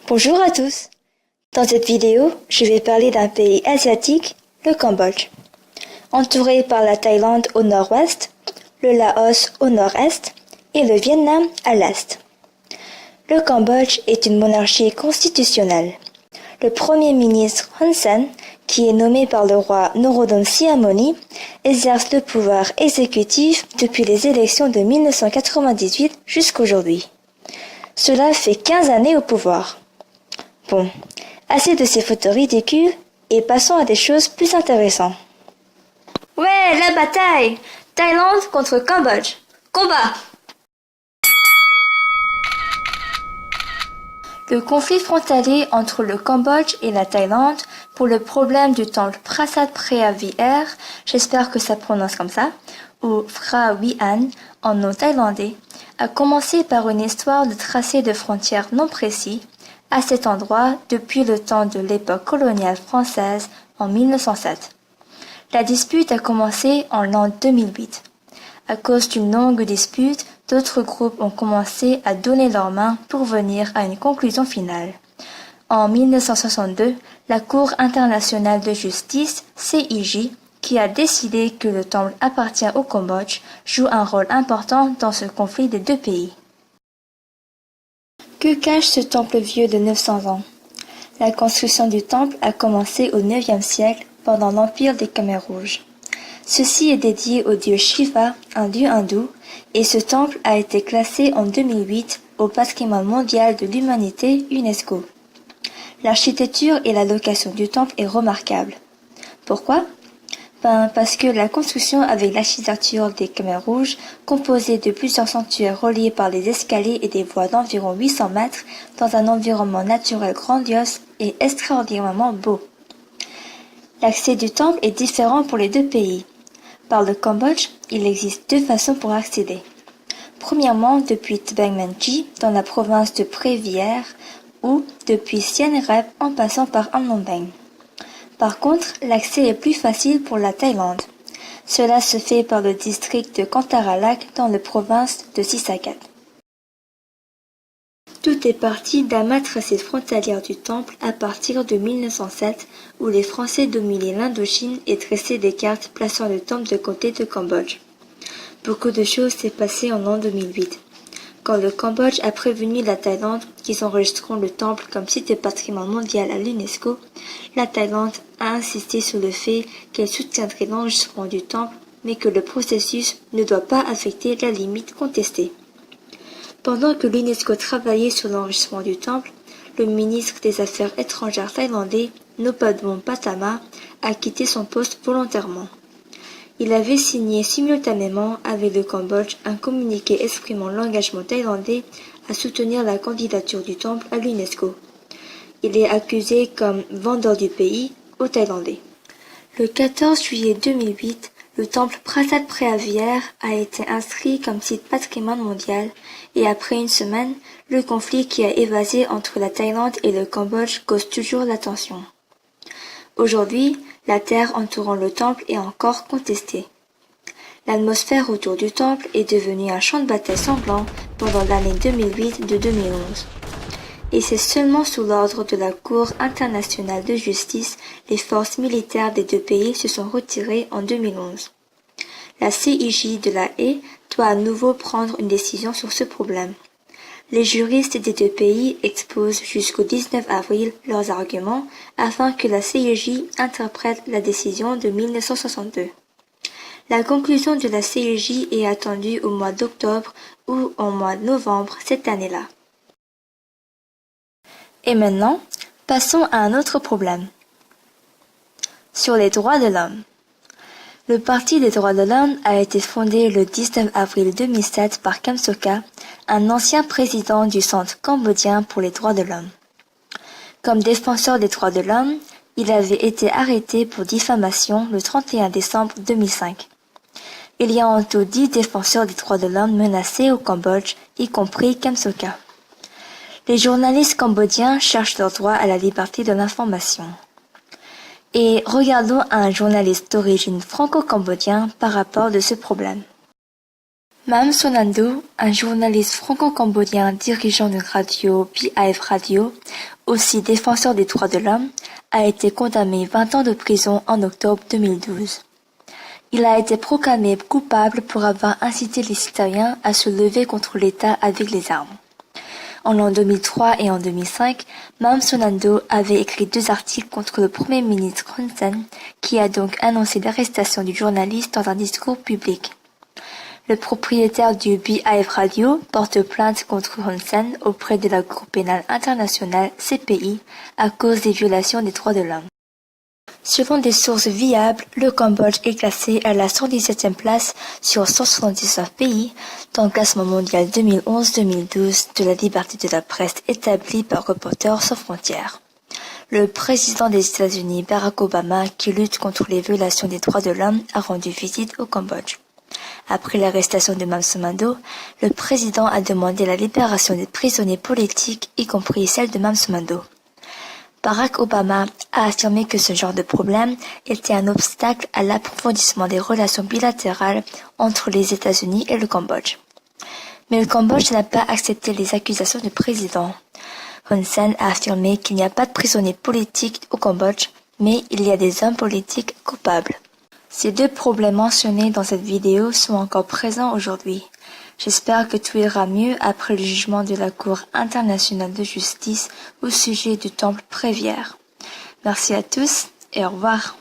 Bonjour à tous. Dans cette vidéo, je vais parler d'un pays asiatique, le Cambodge. Entouré par la Thaïlande au nord-ouest, le Laos au nord-est et le Vietnam à l'est. Le Cambodge est une monarchie constitutionnelle. Le premier ministre Hun Sen, qui est nommé par le roi Norodom Sihamoni, exerce le pouvoir exécutif depuis les élections de 1998 jusqu'aujourd'hui. Cela fait 15 années au pouvoir. Bon, assez de ces photos ridicules et passons à des choses plus intéressantes. Ouais, la bataille! Thaïlande contre Cambodge. Combat! Le conflit frontalier entre le Cambodge et la Thaïlande pour le problème du temple Prasat Preavihear, j'espère que ça prononce comme ça, ou Phra Vihan en nom thaïlandais, a commencé par une histoire de tracé de frontières non précis à cet endroit depuis le temps de l'époque coloniale française en 1907. La dispute a commencé en l'an 2008. À cause d'une longue dispute, d'autres groupes ont commencé à donner leur main pour venir à une conclusion finale. En 1962, la Cour internationale de justice, CIJ, qui a décidé que le temple appartient au Cambodge, joue un rôle important dans ce conflit des deux pays. Que cache ce temple vieux de 900 ans? La construction du temple a commencé au IXe siècle pendant l'empire des Khmers rouges. Ceci est dédié au dieu Shiva, un dieu hindou, et ce temple a été classé en 2008 au patrimoine mondial de l'humanité UNESCO. L'architecture et la location du temple est remarquable. Pourquoi? Parce que la construction avec l'architecture des Khmers rouges, composée de plusieurs sanctuaires reliés par des escaliers et des voies d'environ 800 mètres dans un environnement naturel grandiose et extraordinairement beau. L'accès du temple est différent pour les deux pays. Par le Cambodge, il existe deux façons pour accéder. Premièrement, depuis Tbeng Menchi, dans la province de Previhear, ou depuis Siem Reap en passant par Phnom Penh. Par contre, l'accès est plus facile pour la Thaïlande. Cela se fait par le district de Kantaralak dans la province de Sisakat. Tout est parti d'un matracé frontalière du temple à partir de 1907 où les Français dominaient l'Indochine et tressaient des cartes plaçant le temple de côté de Cambodge. Beaucoup de choses s'est passé en l'an 2008. Quand le Cambodge a prévenu la Thaïlande qu'ils enregistreront le temple comme site de patrimoine mondial à l'UNESCO, la Thaïlande a insisté sur le fait qu'elle soutiendrait l'enregistrement du temple, mais que le processus ne doit pas affecter la limite contestée. Pendant que l'UNESCO travaillait sur l'enregistrement du temple, le ministre des Affaires étrangères thaïlandais, Nopadwong Patama, a quitté son poste volontairement. Il avait signé simultanément avec le Cambodge un communiqué exprimant l'engagement thaïlandais à soutenir la candidature du temple à l'UNESCO. Il est accusé comme vendeur du pays aux Thaïlandais. Le 14 juillet 2008, le temple Prasat Preavihear a été inscrit comme site patrimoine mondial et après une semaine, le conflit qui a évasé entre la Thaïlande et le Cambodge cause toujours l'attention. Aujourd'hui, la terre entourant le temple est encore contestée. L'atmosphère autour du temple est devenue un champ de bataille sanglant pendant l'année 2008 de 2011. Et c'est seulement sous l'ordre de la Cour internationale de justice les forces militaires des deux pays se sont retirées en 2011. La CIJ de la Haye doit à nouveau prendre une décision sur ce problème. Les juristes des deux pays exposent jusqu'au 19 avril leurs arguments afin que la CIJ interprète la décision de 1962. La conclusion de la CIJ est attendue au mois d'octobre ou au mois de novembre cette année-là. Et maintenant, passons à un autre problème. Sur les droits de l'homme. Le Parti des droits de l'homme a été fondé le 19 avril 2007 par Kem Sokha, un ancien président du Centre cambodgien pour les droits de l'homme. Comme défenseur des droits de l'homme, il avait été arrêté pour diffamation le 31 décembre 2005. Il y a en tout 10 défenseurs des droits de l'homme menacés au Cambodge, y compris Kem Sokha. Les journalistes cambodgiens cherchent leur droit à la liberté de l'information. Et regardons un journaliste d'origine franco-cambodgien par rapport de ce problème. Mam Sonando, un journaliste franco-cambodgien dirigeant de radio BIF Radio, aussi défenseur des droits de l'homme, a été condamné 20 ans de prison en octobre 2012. Il a été proclamé coupable pour avoir incité les citoyens à se lever contre l'État avec les armes. En l'an 2003 et en 2005, Mam Sonando avait écrit 2 articles contre le Premier ministre Hun Sen, qui a donc annoncé l'arrestation du journaliste dans un discours public. Le propriétaire du BIF Radio porte plainte contre Hun Sen auprès de la Cour pénale internationale CPI à cause des violations des droits de l'homme. Selon des sources viables, le Cambodge est classé à la 117e place sur 179 pays dans le classement mondial 2011-2012 de la liberté de la presse établi par Reporters sans frontières. Le président des États-Unis, Barack Obama, qui lutte contre les violations des droits de l'homme, a rendu visite au Cambodge. Après l'arrestation de Mam Sonando, le président a demandé la libération des prisonniers politiques, y compris celle de Mam Sonando. Barack Obama a affirmé que ce genre de problème était un obstacle à l'approfondissement des relations bilatérales entre les États-Unis et le Cambodge. Mais le Cambodge n'a pas accepté les accusations du président. Hun Sen a affirmé qu'il n'y a pas de prisonniers politiques au Cambodge, mais il y a des hommes politiques coupables. Ces 2 problèmes mentionnés dans cette vidéo sont encore présents aujourd'hui. J'espère que tout ira mieux après le jugement de la Cour internationale de justice au sujet du temple Prévière. Merci à tous et au revoir.